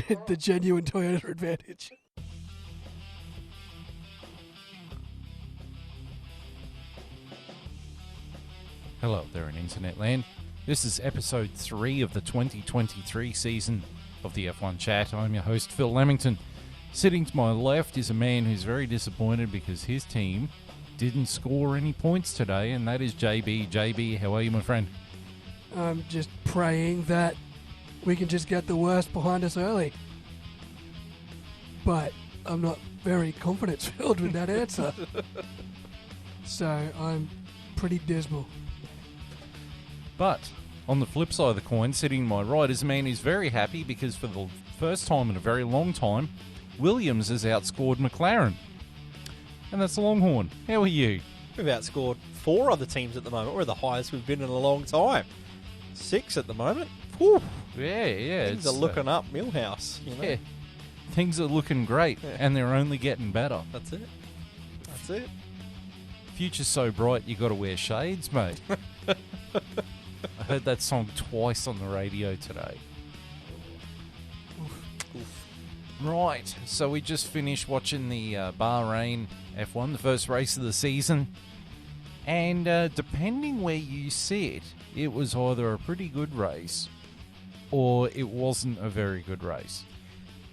the genuine Toyota advantage. Hello there in internet land. This is episode 3 of the 2023 season of the F1 Chat. I'm your host, Phil Lamington. Sitting to my left is a man who's very disappointed because his team didn't score any points today, and that is JB. JB, how are you, my friend? I'm just praying that we can just get the worst behind us early. But I'm not very confidence-filled with that answer. So I'm pretty dismal. But on the flip side of the coin, sitting to my right is a man who's very happy because for the first time in a very long time, Williams has outscored McLaren. And that's the Longhorn. How are you? We've outscored 4 other teams at the moment. We're the highest we've been in a long time. 6 at the moment. Whew. Yeah. Things are looking up Millhouse. You know? Yeah. Things are looking great, and they're only getting better. That's it. Future's so bright, you got to wear shades, mate. I heard that song twice on the radio today. Oof. Right, so we just finished watching the Bahrain F1, the first race of the season. And depending where you sit, it was either a pretty good race or it wasn't a very good race.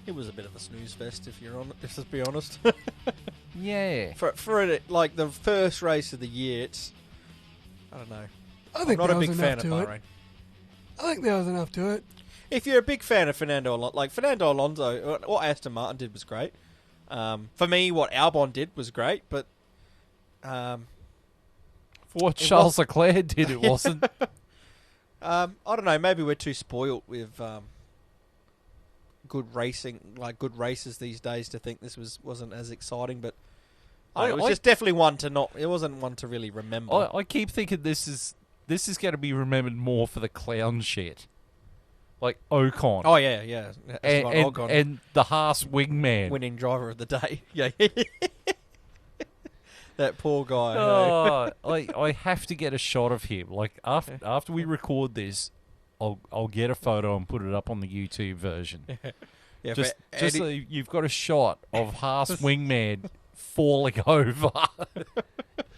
It was a bit of a snooze fest, if to be honest. Yeah. For it, like the first race of the year, it's, I don't know. I think I'm not there a was big fan enough of to it. Bahrain. I think there was enough to it. If you're a big fan of Fernando Alonso, what Aston Martin did was great. For me, what Albon did was great, but For what Charles Leclerc did, it wasn't. I don't know. Maybe we're too spoilt with good racing, like good races these days, to think this wasn't as exciting. But it was just definitely one to not. It wasn't one to really remember. I keep thinking this is going to be remembered more for the clown shit, like Ocon. Oh yeah. Ocon, and the Haas wingman, winning driver of the day. Yeah. That poor guy. Oh, I have to get a shot of him. Like after we record this, I'll get a photo and put it up on the YouTube version. Yeah, just so you've got a shot of Haas wingman falling over.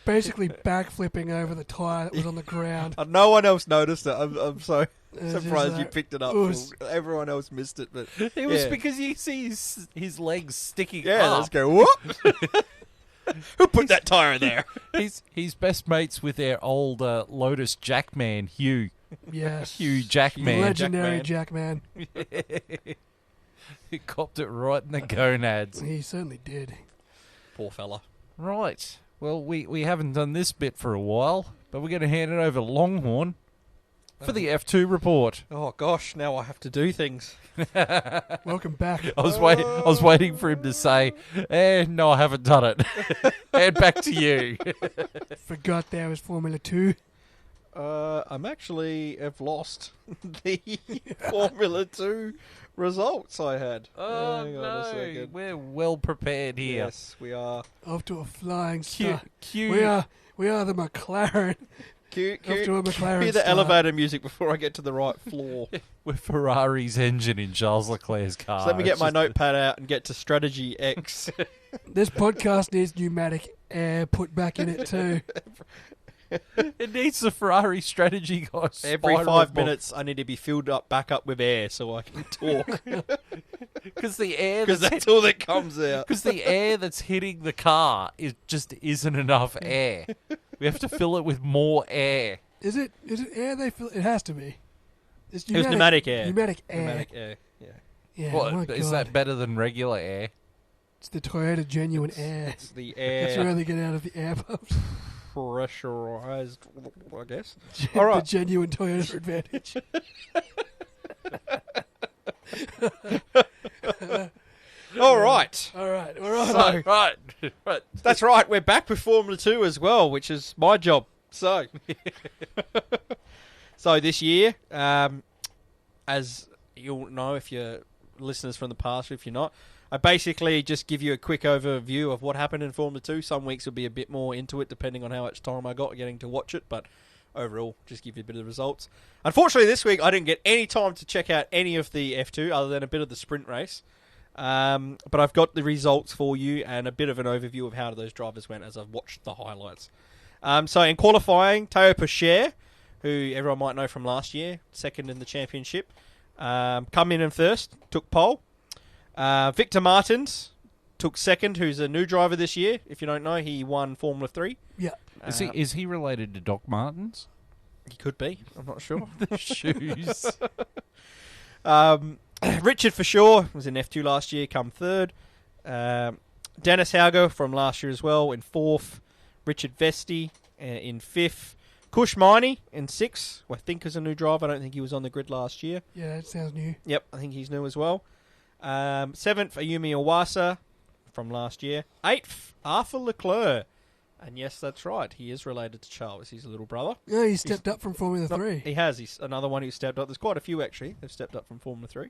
Basically backflipping over the tyre that was on the ground. No one else noticed it. I'm so It's surprised just you picked it up. Everyone else missed it, but It was because you see his legs sticking yeah, up. let's go. Whoop! Who put that tyre there? He's best mates with their old Lotus Jackman, Hugh. Yes. Hugh Jackman. Legendary Jackman. He copped it right in the gonads. He certainly did. Poor fella. Right. Well, we haven't done this bit for a while, but we're going to hand it over to Longhorn for the F2 report. Oh gosh, now I have to do things. Welcome back. I was waiting for him to say, no, I haven't done it. And back to you. Forgot there was Formula 2. I'm actually have lost the Formula 2 results I had. Oh, Hang on a second. We're well prepared here. Yes, we are. Off to a flying start. Cue. We are the McLaren. Cue to a McLaren the start. elevator music before I get to the right floor. We're Ferrari's engine in Charles Leclerc's car. So let me get my notepad out and get to strategy X. This podcast needs pneumatic air put back in it too. It needs the Ferrari strategy guys. Every 5 minutes, I need to be filled back up with air so I can talk. Because the air That's all that comes out. Because the air that's hitting the car just isn't enough air. We have to fill it with more air. Is it air they fill? It has to be. It was pneumatic air. Pneumatic air. Pneumatic air, yeah. Yeah, What, my is God. that better than regular air? It's the Toyota genuine air. It's the That's air where they get out of the air pumps. pressurized, I guess. The All right. genuine Toyota advantage. All right. All right, we're on. So, Right. that's right. We're back with Formula 2 as well, which is my job. So, so this year, as you'll know if you're listeners from the past, or if you're not, I basically just give you a quick overview of what happened in Formula 2. Some weeks will be a bit more into it, depending on how much time I got getting to watch it, but overall, just give you a bit of the results. Unfortunately, this week I didn't get any time to check out any of the F2 other than a bit of the sprint race. But I've got the results for you and a bit of an overview of how those drivers went as I've watched the highlights. So in qualifying, Teo Pacher, who everyone might know from last year, second in the championship, come in first, took pole. Victor Martins took second, who's a new driver this year. If you don't know, he won Formula 3. Yeah. Is he related to Doc Martens? He could be. I'm not sure. The shoes. Richard Forshaw was in F2 last year, come third. Dennis Hauger from last year as well in fourth. Richard Vesti in fifth. Kush Miney in sixth, who I think is a new driver. I don't think he was on the grid last year. Yeah, it sounds new. Yep, I think he's new as well. Seventh, Ayumi Iwasa from last year. Eighth, Arthur Leclerc. And yes, that's right. He is related to Charles. He's a little brother. Yeah, he stepped up from Formula 3. He has. He's another one who stepped up. There's quite a few, actually. They've stepped up from Formula 3.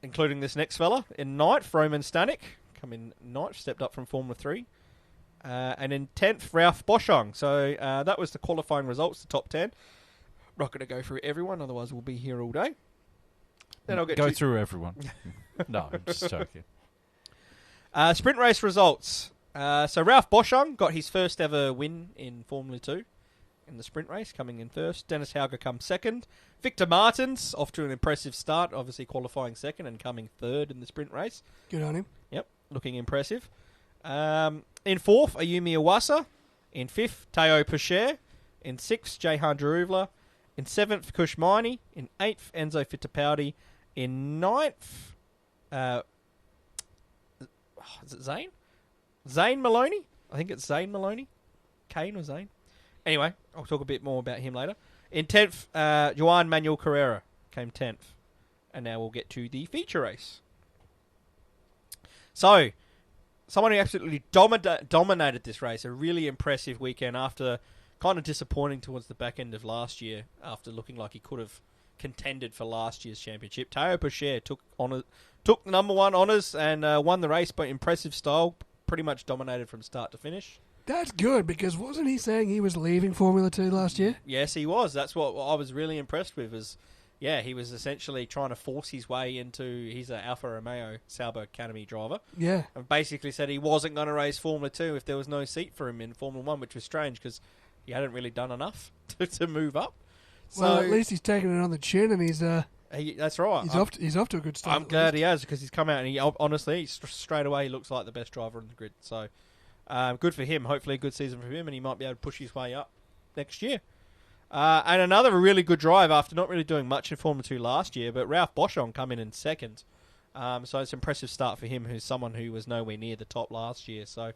Including this next fella. In ninth, Roman Stanek. Come in ninth, stepped up from Formula 3. And in 10th, Ralph Boschung. So that was the qualifying results, the top 10. Not going to go through everyone, otherwise we'll be here all day. Then I'll get Go through everyone. No, I'm just joking. Sprint race results. So Ralph Boschung got his first ever win in Formula 2 in the sprint race, coming in first. Dennis Hauger comes second. Victor Martins off to an impressive start, obviously qualifying second and coming third in the sprint race. Good on him. Yep, looking impressive. In fourth, Ayumi Iwasa. In fifth, Teo Pacher. In sixth, Jehan Jaruvla. In seventh, Kush Miney. In eighth, Enzo Fittipaldi. In ninth, is it Zane? Zane Maloney? I think it's Zane Maloney. Kane or Zane? Anyway, I'll talk a bit more about him later. In 10th, Juan Manuel Carrera came 10th. And now we'll get to the feature race. So, someone who absolutely dominated this race. A really impressive weekend after kind of disappointing towards the back end of last year after looking like he could have contended for last year's championship. Teo Pacher took the number one honours and won the race by impressive style. Pretty much dominated from start to finish. That's good, because wasn't he saying he was leaving Formula 2 last year? Yes, he was. That's what I was really impressed with. He was essentially trying to force his way into... He's an Alfa Romeo Sauber Academy driver. Yeah. And basically said he wasn't going to race Formula 2 if there was no seat for him in Formula 1, which was strange because he hadn't really done enough to move up. Well, So at least he's taking it on the chin, and he's that's right. he's off to a good start. I'm glad he has, because he's come out and he honestly, straight away, he looks like the best driver on the grid. So, good for him. Hopefully a good season for him, and he might be able to push his way up next year. And another really good drive after not really doing much in Formula 2 last year, but Ralph Boschung come in second. So it's an impressive start for him, who's someone who was nowhere near the top last year. So,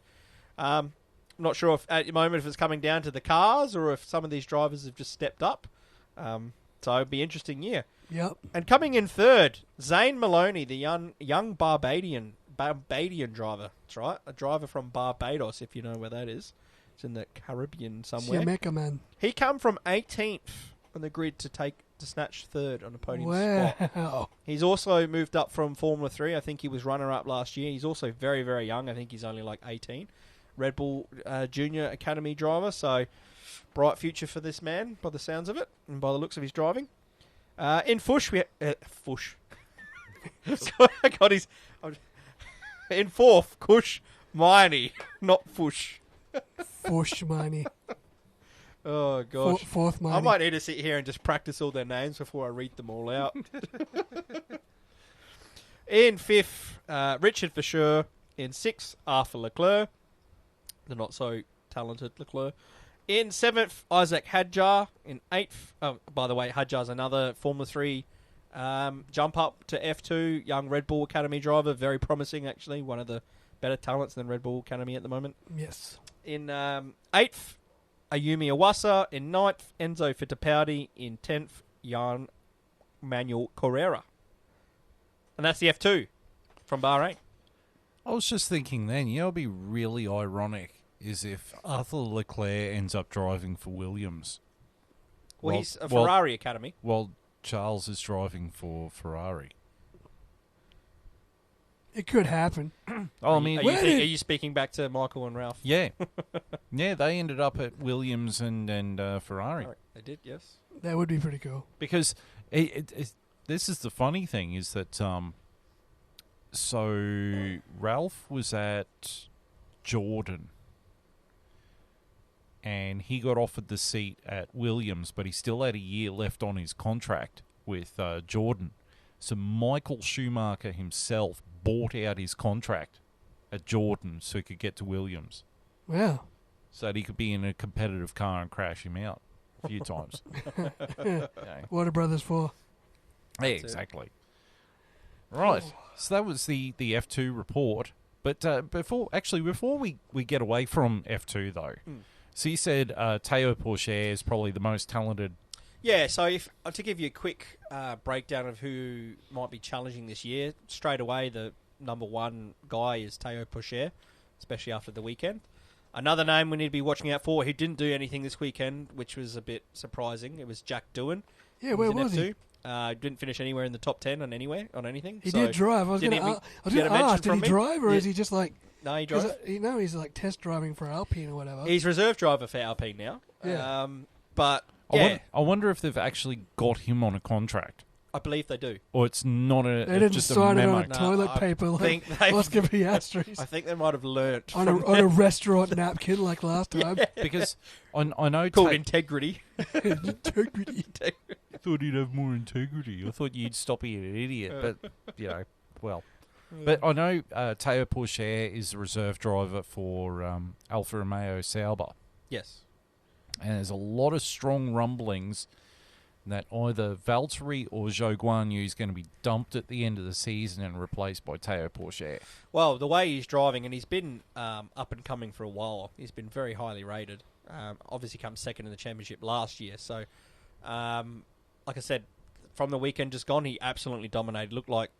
I'm not sure if at the moment if it's coming down to the cars or if some of these drivers have just stepped up. So it'd be an interesting year. Yep. And coming in third, Zane Maloney, the young Barbadian driver. That's right, a driver from Barbados, if you know where that is. It's in the Caribbean somewhere. Jamaica, man. He come from 18th on the grid to snatch third on a podium spot. Wow. He's also moved up from Formula 3. I think he was runner-up last year. He's also very, very young. I think he's only like 18. Red Bull Junior Academy driver, so bright future for this man by the sounds of it and by the looks of his driving. In Fush, Fush. I got his... In fourth, Kush Miney, not Fush. Fush Miney. Oh, gosh. Fourth Miney. I might need to sit here and just practice all their names before I read them all out. In fifth, Richard Forshaw. In sixth, Arthur Leclerc. The not-so-talented Leclerc. In seventh, Isaac Hadjar. In eighth... Oh, by the way, Hadjar's another Formula 3 jump up to F2. Young Red Bull Academy driver. Very promising, actually. One of the better talents than Red Bull Academy at the moment. Yes. In eighth, Ayumi Iwasa. In ninth, Enzo Fittipaldi. In 10th, Juan Manuel Carrera. And that's the F2 from Bahrain. I was just thinking then, you know, it'd be really ironic is if Arthur Leclerc ends up driving for Williams. Well, he's a Ferrari Academy. While Charles is driving for Ferrari. It could happen. Oh, I mean, are you speaking back to Michael and Ralph? yeah, yeah, they ended up at Williams and Ferrari They did, yes. That would be pretty cool. because this is the funny thing is that so Ralph was at Jordan and he got offered the seat at Williams, but he still had a year left on his contract with Jordan. So Michael Schumacher himself bought out his contract at Jordan so he could get to Williams. Wow. So that he could be in a competitive car and crash him out a few times. Okay. What are brothers for? Yeah, exactly. Right. So that was the F2 report. But before we get away from F2 though, so you said Théo Pourchaire is probably the most talented. Yeah, so to give you a quick breakdown of who might be challenging this year, straight away the number one guy is Théo Pourchaire, especially after the weekend. Another name we need to be watching out for, who didn't do anything this weekend, which was a bit surprising. It was Jack Doohan. Yeah, where was he? Didn't finish anywhere in the top 10 on anything. He did drive. I was going to ask, did he drive or is he just like... No, he drove. He's like test driving for Alpine or whatever. He's reserve driver for Alpine now. Yeah. But, yeah. I wonder if they've actually got him on a contract. I believe they do. Or it's not a... They didn't just sign a it memo. on a toilet paper like Oscar Piastri's. I think they might have learnt. On a restaurant napkin like last time. Yeah. Because I know... Called integrity. Integrity. I thought he'd have more integrity. I thought you'd stop being an idiot. But, you know, well... But I know Théo Pourchaire is the reserve driver for Alfa Romeo Sauber. Yes. And there's a lot of strong rumblings that either Valtteri or Zhou Guanyu is going to be dumped at the end of the season and replaced by Théo Pourchaire. Well, the way he's driving, and he's been up and coming for a while, he's been very highly rated. Obviously comes second in the championship last year. So, like I said, from the weekend just gone, he absolutely dominated. Looked like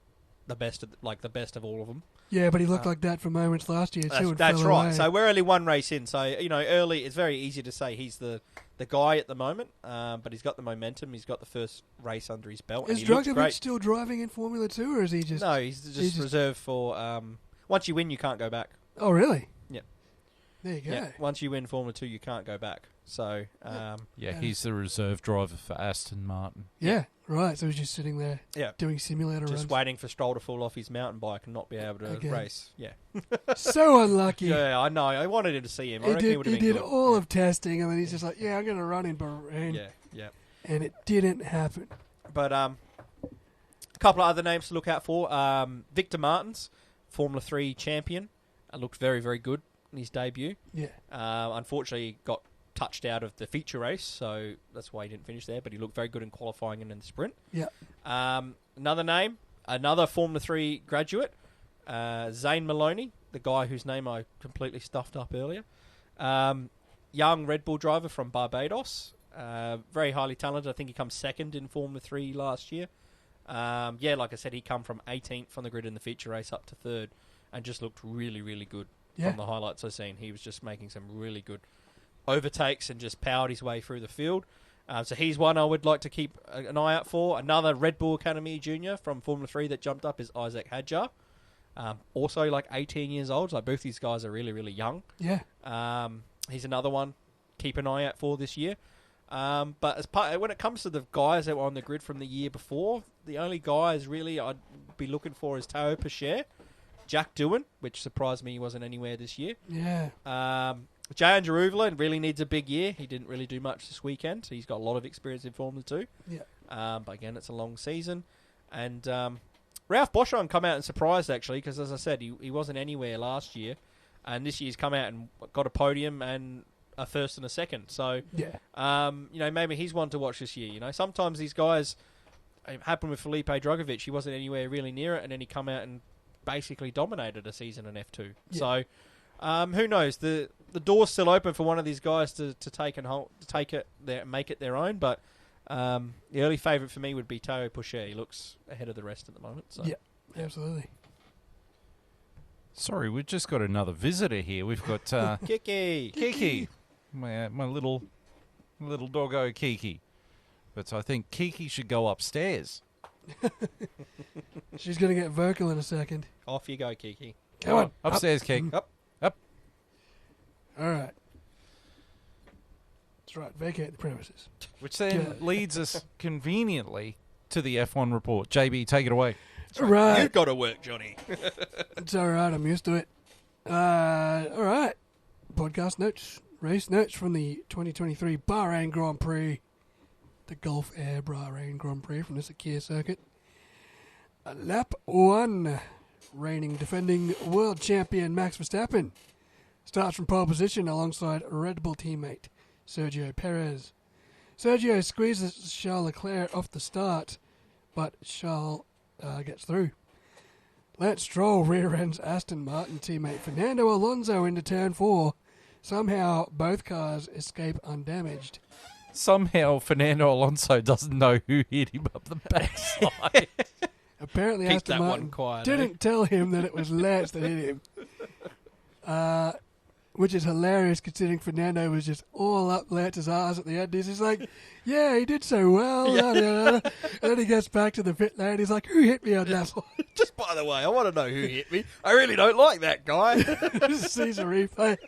the best of all of them. Yeah, but he looked like that for moments last year too. That's right. Away. So we're only one race in. So early, it's very easy to say he's the guy at the moment. But he's got the momentum. He's got the first race under his belt. Is Dragovic still driving in Formula 2, or is he just? No, he's just reserved for. Once you win, you can't go back. Oh, really? Yeah. There you go. Yeah. Once you win Formula 2, you can't go back. So. He's the reserve driver for Aston Martin. Yeah. Right, so he's just sitting there doing simulator runs. Just waiting for Stroll to fall off his mountain bike and not be able to race. Yeah. So unlucky. Yeah, I know. I wanted him to see him. I reckon he would have been He good. did all of testing, and then he's just like, I'm going to run in Bahrain. Yeah. And it didn't happen. But a couple of other names to look out for. Victor Martins, Formula 3 champion. Looked very, very good in his debut. Yeah. Unfortunately, got touched out of the feature race, so that's why he didn't finish there, but he looked very good in qualifying and in the sprint. Yeah. Another name, another Formula 3 graduate, Zane Maloney, the guy whose name I completely stuffed up earlier. Young Red Bull driver from Barbados. Very highly talented. I think he comes second in Formula 3 last year. Like I said, he come from 18th on the grid in the feature race up to third and just looked really, really good from the highlights I've seen. He was just making some really good overtakes and just powered his way through the field. So he's one I would like to keep an eye out for. Another Red Bull Academy junior from Formula 3 that jumped up is Isaac Hadjar. Also like 18 years old. So both these guys are really, really young. Yeah. He's another one keep an eye out for this year. But when it comes to the guys that were on the grid from the year before, the only guys really I'd be looking for is Théo Pourchaire, Jack Doohan, which surprised me he wasn't anywhere this year. Yeah. Jan Jaruvla really needs a big year. He didn't really do much this weekend. He's got a lot of experience in Formula 2. Yeah. But again, it's a long season. And Ralph Boschon come out and surprised, actually, because as I said, he wasn't anywhere last year. And this year's come out and got a podium and a first and a second. So, maybe he's one to watch this year. Sometimes these guys, it happened with Felipe Dragovic. He wasn't anywhere really near it, and then he come out and basically dominated a season in F2. Yeah. So, who knows? The door's still open for one of these guys to take it there, make it their own. But the early favourite for me would be Théo Pourchaire. He looks ahead of the rest at the moment. So. Yeah, absolutely. Sorry, we've just got another visitor here. We've got Kiki, my little doggo Kiki. But I think Kiki should go upstairs. She's going to get vocal in a second. Off you go, Kiki. Come on. Upstairs, Keg. Up. All right. That's right. Vacate the premises. Which then Yeah. leads us conveniently to the F1 report. JB, take it away. All right. You've got to work, Johnny. It's all right. I'm used to it. All right. Podcast notes. Race notes from the 2023 Bahrain Grand Prix. The Gulf Air Bahrain Grand Prix from the Sakir circuit. Lap 1. Reigning defending world champion Max Verstappen starts from pole position alongside Red Bull teammate Sergio Perez. Sergio squeezes Charles Leclerc off the start, but Charles gets through. Lance Stroll rear-ends Aston Martin teammate Fernando Alonso into turn 4. Somehow, both cars escape undamaged. Somehow, Fernando Alonso doesn't know who hit him up the backside. Apparently, Keep Aston that one Martin quiet, didn't tell him that it was Lance that hit him. Which is hilarious considering Fernando was just all up Lance's ass at the end. He's just like, yeah, he did so well. And then he gets back to the pit lane. He's like, who hit me on that one? Just by the way, I want to know who hit me. I really don't like that guy. Sees a replay.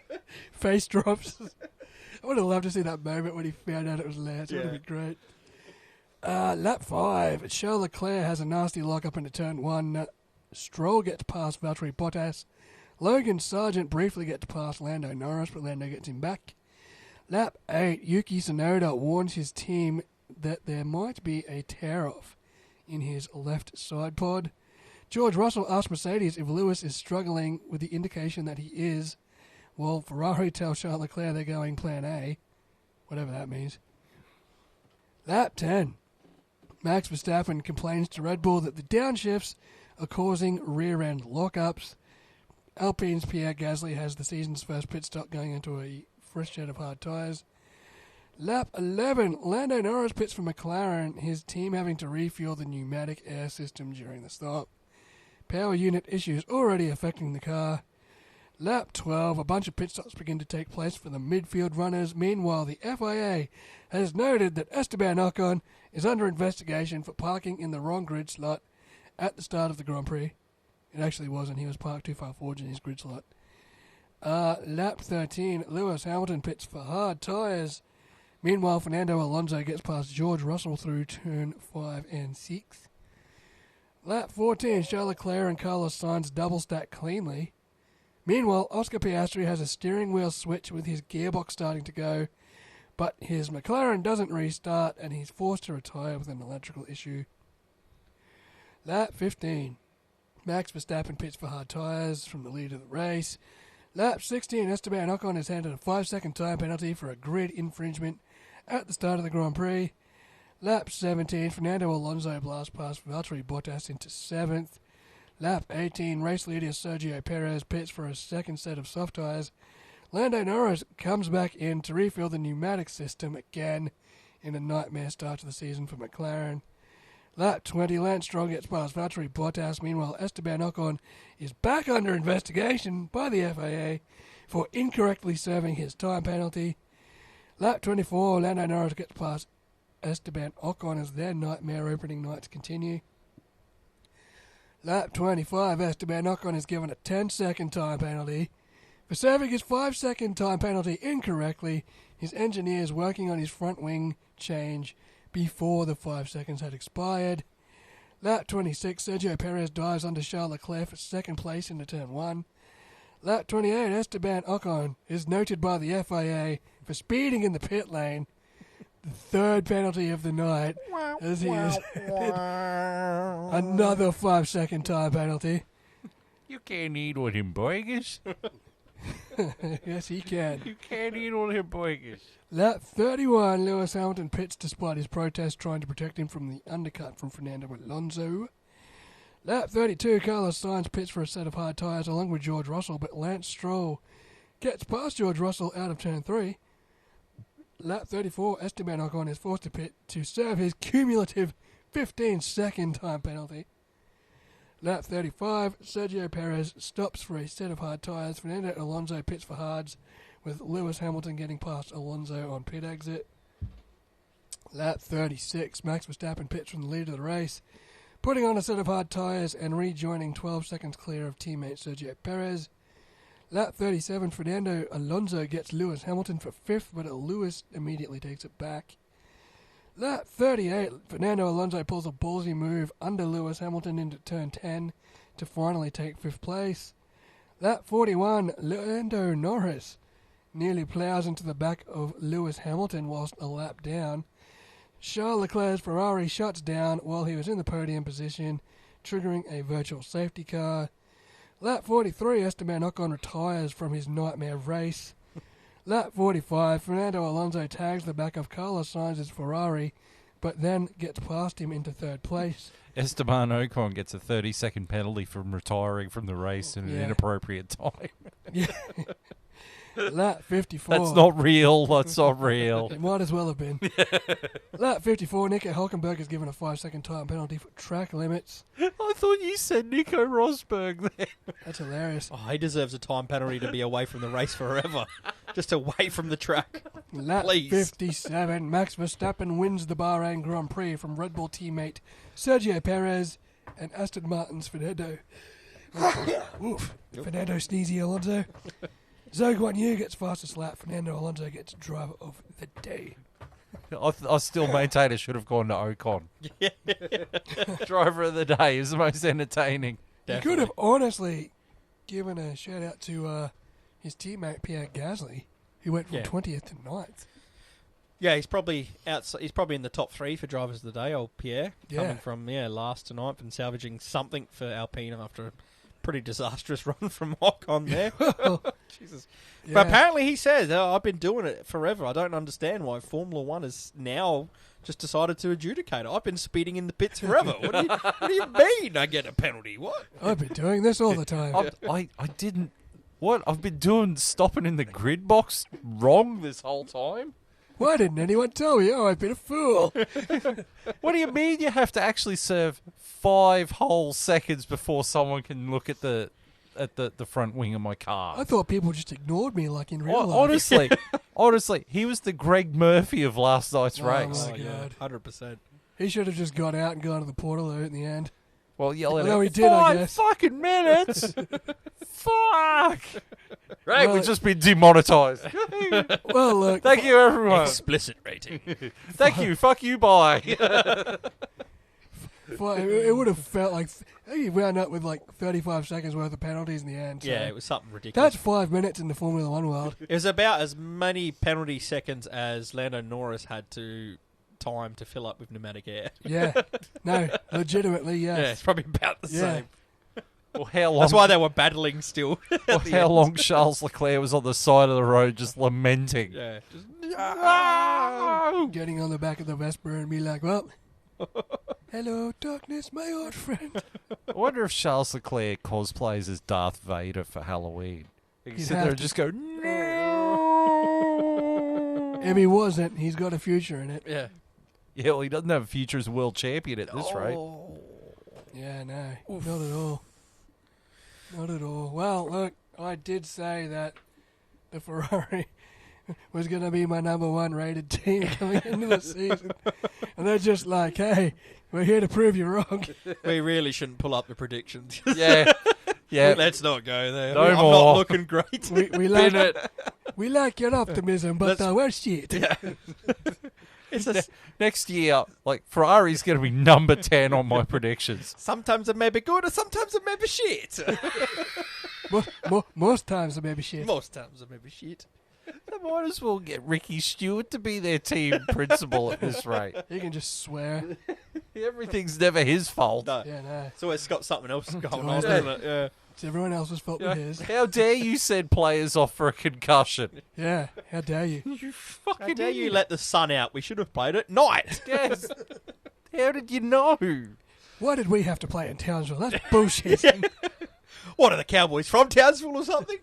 Face drops. I would have loved to see that moment when he found out it was Lance. It would have been great. Lap 5. Charles Leclerc has a nasty lock-up into turn 1. Stroll gets past Valtteri Bottas. Logan Sargent briefly gets past Lando Norris, but Lando gets him back. Lap 8. Yuki Tsunoda warns his team that there might be a tear-off in his left side pod. George Russell asks Mercedes if Lewis is struggling with the indication that he is, while Ferrari tells Charles Leclerc they're going plan A, whatever that means. Lap 10. Max Verstappen complains to Red Bull that the downshifts are causing rear-end lockups. Alpine's Pierre Gasly has the season's first pit stop going into a fresh set of hard tyres. Lap 11. Lando Norris pits for McLaren, his team having to refuel the pneumatic air system during the stop. Power unit issues already affecting the car. Lap 12. A bunch of pit stops begin to take place for the midfield runners. Meanwhile, the FIA has noted that Esteban Ocon is under investigation for parking in the wrong grid slot at the start of the Grand Prix. It actually wasn't. He was parked too far forward in his grid slot. Lap 13. Lewis Hamilton pits for hard tyres. Meanwhile, Fernando Alonso gets past George Russell through turn 5 and 6. Lap 14. Charles Leclerc and Carlos Sainz double stack cleanly. Meanwhile, Oscar Piastri has a steering wheel switch with his gearbox starting to go, but his McLaren doesn't restart and he's forced to retire with an electrical issue. Lap 15. Max Verstappen pits for hard tyres from the lead of the race. Lap 16, Esteban Ocon is handed a 5-second time penalty for a grid infringement at the start of the Grand Prix. Lap 17, Fernando Alonso blasts past Valtteri Bottas into 7th. Lap 18, race leader Sergio Perez pits for a second set of soft tyres. Lando Norris comes back in to refill the pneumatic system again in a nightmare start to the season for McLaren. Lap 20, Lance Stroll gets past Valtteri Bottas. Meanwhile, Esteban Ocon is back under investigation by the FIA for incorrectly serving his time penalty. Lap 24, Lando Norris gets past Esteban Ocon as their nightmare opening nights continue. Lap 25, Esteban Ocon is given a 10-second time penalty. For serving his 5-second time penalty incorrectly, his engineers working on his front wing change before the 5 seconds had expired. Lap 26, Sergio Perez dives under Charles Leclerc for second place into turn 1. Lap 28, Esteban Ocon is noted by the FIA for speeding in the pit lane, the third penalty of the night, as he is another 5-second time penalty. You can't eat with him, boys. Yes, he can. You can't eat with him, boys. Lap 31, Lewis Hamilton pits despite his protest trying to protect him from the undercut from Fernando Alonso. Lap 32, Carlos Sainz pits for a set of hard tyres along with George Russell, but Lance Stroll gets past George Russell out of turn 3. Lap 34, Esteban Ocon is forced to pit to serve his cumulative 15-second time penalty. Lap 35, Sergio Perez stops for a set of hard tyres. Fernando Alonso pits for hards, with Lewis Hamilton getting past Alonso on pit exit. Lap 36, Max Verstappen pits from the lead of the race. Putting on a set of hard tyres and rejoining 12 seconds clear of teammate Sergio Perez. Lap 37, Fernando Alonso gets Lewis Hamilton for 5th, but Lewis immediately takes it back. Lap 38, Fernando Alonso pulls a ballsy move under Lewis Hamilton into turn 10 to finally take 5th place. Lap 41, Lando Norris nearly plows into the back of Lewis Hamilton whilst a lap down. Charles Leclerc's Ferrari shuts down while he was in the podium position, triggering a virtual safety car. Lap 43, Esteban Ocon retires from his nightmare race. Lap 45, Fernando Alonso tags the back of Carlos Sainz's Ferrari, but then gets past him into 3rd place. Esteban Ocon gets a 30-second penalty from retiring from the race in an inappropriate time. Yeah. Lap 54. That's not real. That's not real. It might as well have been. Lap 54, Nico Hülkenberg is given a 5-second time penalty for track limits. I thought you said Nico Rosberg there. That's hilarious. Oh, he deserves a time penalty to be away from the race forever. Just away from the track. Lap Please. 57, Max Verstappen wins the Bahrain Grand Prix from Red Bull teammate Sergio Perez and Aston Martin's Fernando. Fernando Sneezy Alonso. Zhou Guanyu gets fastest lap. Fernando Alonso gets driver of the day. I still maintain it should have gone to Ocon. Driver of the day is the most entertaining. He could have honestly given a shout out to his teammate Pierre Gasly, who went from 20th to 9th. Yeah, he's probably outside. He's probably in the top 3 for drivers of the day. Old Pierre coming from last to 9th and salvaging something for Alpine after a pretty disastrous run from Ocon there. Jesus. Yeah. But apparently he says, I've been doing it forever. I don't understand why Formula 1 has now just decided to adjudicate it. I've been speeding in the pits forever. What do you mean I get a penalty? What? I've been doing this all the time. I didn't... What? I've been doing stopping in the grid box wrong this whole time? Why didn't anyone tell me? Oh, I've been a fool. What do you mean you have to actually serve 5 whole seconds before someone can look at the front wing of my car? I thought people just ignored me like in real life. Honestly, he was the Greg Murphy of last night's race. Oh, my God. 100%. He should have just gone out and gone to the portal in the end. Well, yell at Although him, he did, I 5 guess. fucking minutes! Fuck! Right, Well, we've just been demonetised. Well, look. Thank you, everyone. Explicit rating. Thank you. Fuck you, bye. It would have felt like I think he wound up with like 35 seconds worth of penalties in the end. So Yeah, it was something ridiculous. that's 5 minutes in the Formula One world. It was about as many penalty seconds as Lando Norris had to time to fill up with pneumatic air. Yeah, no, legitimately, yes. Yeah, it's probably about the same. Well, how long? That's why they were battling still. Well, how long Charles Leclerc was on the side of the road just lamenting. Yeah, just Getting on the back of the Vespa and be like, well, hello, darkness, my old friend. I wonder if Charles Leclerc cosplays as Darth Vader for Halloween. He can He'd sit there have and to. just go, no. If he wasn't, he's got a future in it. yeah. Yeah, well, he doesn't have a future as world champion at this rate. Yeah, no, not at all. Not at all. Well, look, I did say that the Ferrari was going to be my number 1 rated team coming into the season. And they're just like, hey, we're here to prove you wrong. We really shouldn't pull up the predictions. Yeah. Yeah. Let's not go there. No I'm more. not looking great. We like your optimism, but we're shit. Yeah. It's a, Next year, like, Ferrari's going to be number 10 on my predictions. sometimes it may be good, or sometimes it may be shit. Most times it may be shit. Most times it may be shit. They might as well get Ricky Stewart to be their team principal at this rate. You can just swear. Everything's never his fault. No. Yeah, no. It's always got something else going always on, that. isn't it? Yeah. It's everyone else's fault but his. How dare you send players off for a concussion? Yeah, how dare you? You fucking How dare you idiot. let the sun out? We should have played at night. Yes. How did you know? Why did we have to play in Townsville? That's bullshit. What are the Cowboys from Townsville or something?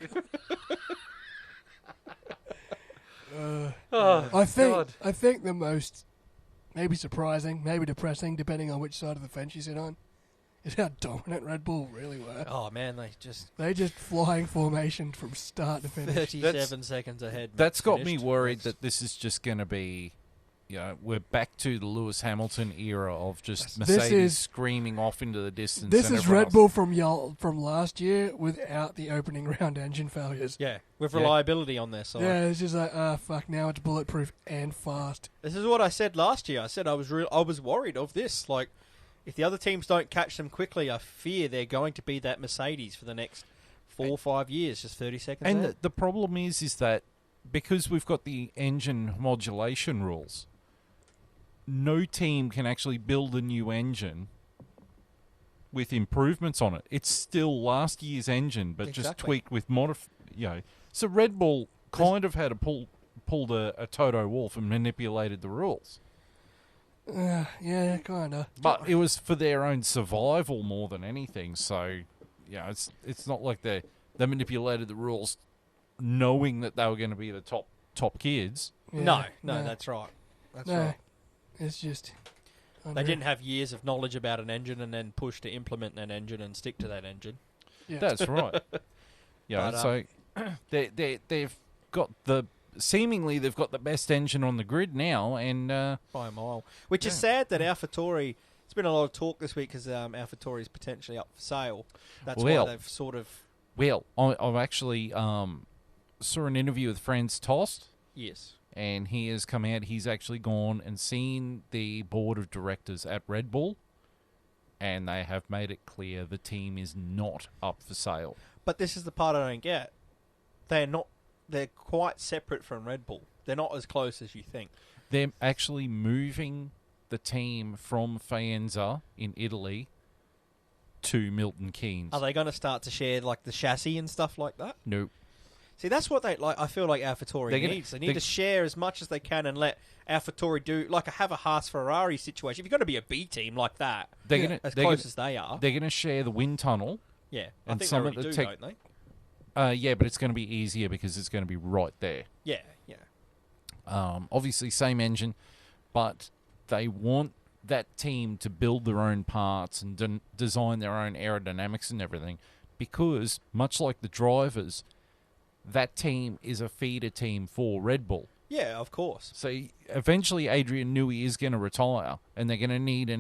Oh, I God. think the most maybe surprising, maybe depressing, depending on which side of the fence you sit on, is how dominant Red Bull really were. Oh man, they just They just flying formation from start to finish. 37 seconds ahead. That's got me finished. worried that this is just going to be, we're back to the Lewis Hamilton era of just This Mercedes is- screaming off into the distance. This and is everyone Red else- Bull from last year without the opening round engine failures. Yeah, with Yeah. reliability on their side. Yeah, it's just like, fuck, now it's bulletproof and fast. This is what I said last year. I said I was worried of this. Like, if the other teams don't catch them quickly, I fear they're going to be that Mercedes for the next 4 or 5 years, just 30 seconds And out. the problem is that because we've got the engine modulation rules, no team can actually build a new engine with improvements on it. It's still last year's engine, but just Exactly. tweaked with So Red Bull kind of had pulled a Toto Wolff and manipulated the rules. Yeah, kind of. But it was for their own survival more than anything. So, it's not like they manipulated the rules knowing that they were going to be the top kids. No, that's right. That's right. It's just... They didn't have years of knowledge about an engine and then push to implement an engine and stick to that engine. Yeah. That's right. But, so they've got seemingly they've got the best engine on the grid now, and By a mile. Which is sad that AlphaTauri... There's been a lot of talk this week because AlphaTauri is potentially up for sale. That's Well, why they've sort of... well, I've actually saw an interview with Franz Tost, Yes. and he has come out. He's actually gone and seen the board of directors at Red Bull, and they have made it clear the team is not up for sale. But this is the part I don't get. They're quite separate from Red Bull. They're not as close as you think. They're actually moving the team from Faenza in Italy to Milton Keynes. Are they going to start to share like the chassis and stuff like that? Nope. See, that's what they like. I feel like AlphaTauri They're gonna- needs. They need to share as much as they can and let AlphaTauri do have a Haas Ferrari situation. If you're going to be a B team like that, They're gonna as they're close gonna, as they are, they're gonna share the wind tunnel. yeah, I and think some they of already the do, tech- don't they? Yeah, but it's going to be easier because it's going to be right there. Yeah, yeah. Obviously, same engine, but they want that team to build their own parts and design their own aerodynamics and everything, because much like the drivers, that team is a feeder team for Red Bull. Yeah, of course. So eventually, Adrian Newey is going to retire, and they're going to need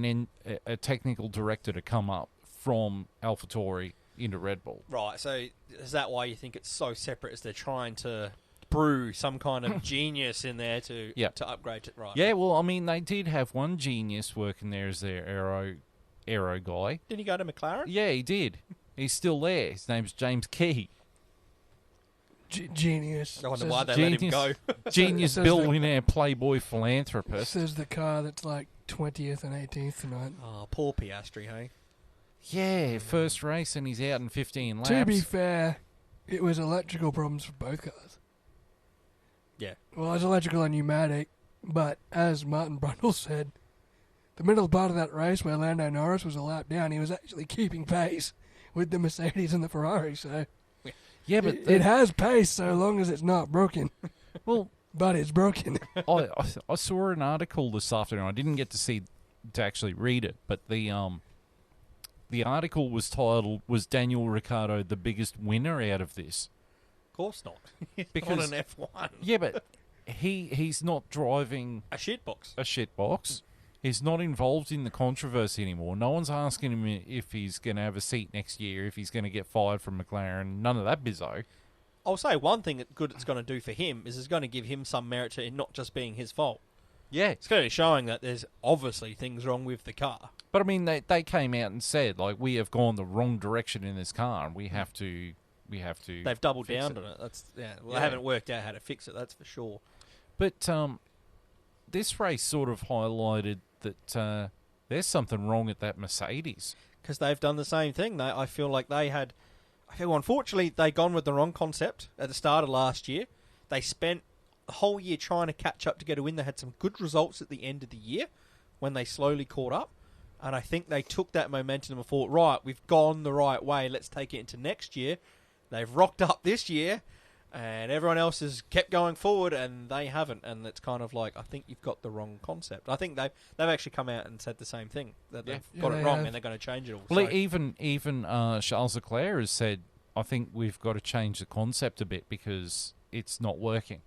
a technical director to come up from AlphaTauri into Red Bull. Right, so is that why you think it's so separate? As they're trying to brew some kind of genius in there to upgrade it? Right. Yeah, well, I mean, they did have one genius working there as their aero guy. Didn't he go to McLaren? Yeah, he did. He's still there. His name's James Key. Genius. I wonder Says- why they let him go. Genius Says billionaire playboy philanthropist. Says the car that's like 20th and 18th tonight. Oh, poor Piastri, hey? Yeah, first race and he's out in 15 laps. To be fair, it was electrical problems for both cars. Yeah. Well, it was electrical and pneumatic, but as Martin Brundle said, the middle part of that race where Lando Norris was a lap down, he was actually keeping pace with the Mercedes and the Ferrari, so yeah, but it has pace so long as it's not broken. well, But it's broken. I saw an article this afternoon. I didn't get to actually read it, but the article was titled, "Was Daniel Ricciardo the biggest winner out of this?" Of course not. Because- on an F1. Yeah, but he's not driving A shitbox. a shitbox. He's not involved in the controversy anymore. No one's asking him if he's going to have a seat next year, if he's going to get fired from McLaren. None of that bizzo. I'll say one thing that good it's going to do for him is it's going to give him some merit to it not just being his fault. Yeah. It's clearly showing that there's obviously things wrong with the car. But, I mean, they came out and said, like, we have gone the wrong direction in this car, and we have to... They've doubled fix down it. on it. That's They Yeah. haven't worked out how to fix it, that's for sure. But this race sort of highlighted that there's something wrong at that Mercedes. Because they've done the same thing. I feel like unfortunately, they gone with the wrong concept at the start of last year. They spent the whole year trying to catch up to get a win. They had some good results at the end of the year when they slowly caught up. And I think they took that momentum and thought, right, we've gone the right way. Let's take it into next year. They've rocked up this year, and everyone else has kept going forward, and they haven't. And it's kind of like, I think you've got the wrong concept. I think they've actually come out and said the same thing, that they've got Yeah, it they wrong, have. and they're going to change it all. Well, So- even Charles Leclerc has said, I think we've got to change the concept a bit because it's not working.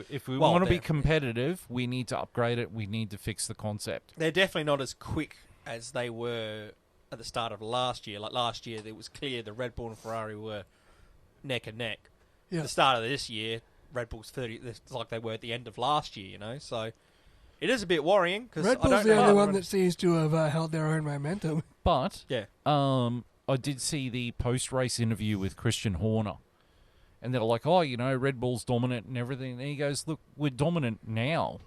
If we Well, want to be they're- competitive, we need to upgrade it. We need to fix the concept. They're definitely not as quick as they were at the start of last year. Like last year, it was clear the Red Bull and Ferrari were neck and neck. Yeah. At the start of this year, Red Bull's 30. It's like they were at the end of last year, So it is a bit worrying because Red I Bull's don't the know only one that seems to have held their own momentum. But Yeah. I did see the post-race interview with Christian Horner. And they're like, oh, Red Bull's dominant and everything. And he goes, look, we're dominant now.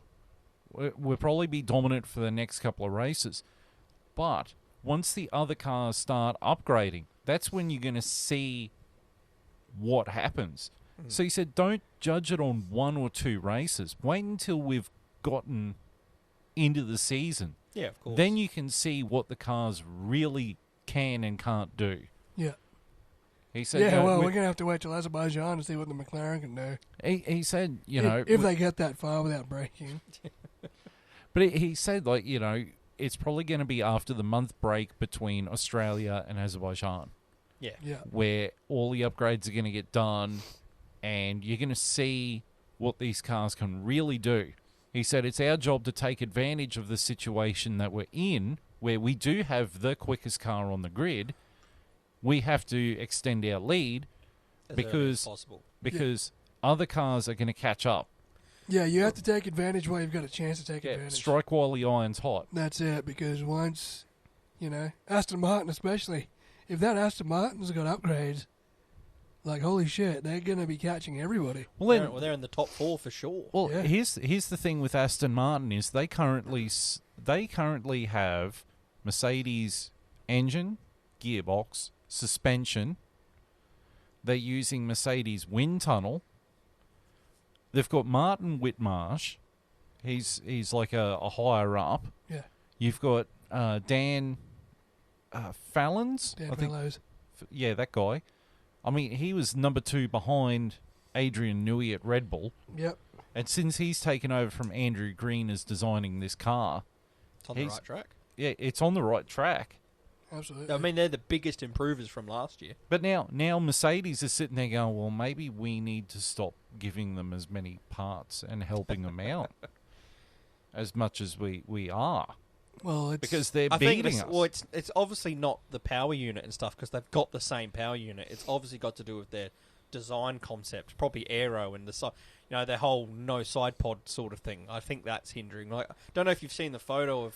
We'll probably be dominant for the next couple of races. But once the other cars start upgrading, that's when you're going to see what happens. So he said, don't judge it on 1 or 2 races. Wait until we've gotten into the season. Yeah, of course. Then you can see what the cars really can and can't do. Yeah. He said, Yeah, well, we- we're going to have to wait till Azerbaijan to see what the McLaren can do. he said, If they get that far without braking. but he said, it's probably going to be after the month break between Australia and Azerbaijan, Yeah. Yeah. where all the upgrades are going to get done, and you're going to see what these cars can really do. He said, it's our job to take advantage of the situation that we're in, where we do have the quickest car on the grid. We have to extend our lead As early as because possible. other cars are going to catch up. Yeah, you have to take advantage while you've got a chance to take Yeah, advantage. strike while the iron's hot. That's it, because once, Aston Martin especially, if that Aston Martin's got upgrades, like, holy shit, they're going to be catching everybody. Well, They're in the top 4 for sure. Well, Yeah. here's the thing with Aston Martin is they currently have Mercedes engine, gearbox, suspension. They're using Mercedes wind tunnel. They've got Martin Whitmarsh. He's like a higher up. Yeah. You've got Dan Fallons. Dan I think. Fellows. Yeah, that guy. I mean, he was number 2 behind Adrian Newey at Red Bull. Yep. And since he's taken over from Andrew Green as designing this car, It's on the right track. yeah, it's on the right track. Absolutely. I mean, they're the biggest improvers from last year. But now Mercedes is sitting there going, well, maybe we need to stop giving them as many parts and helping them out as much as we are. well, it's Because they're I think beating us. well, it's obviously not the power unit and stuff because they've got the same power unit. It's obviously got to do with their design concept, probably aero and the side, their whole no side pod sort of thing. I think that's hindering. Like, I don't know if you've seen the photo of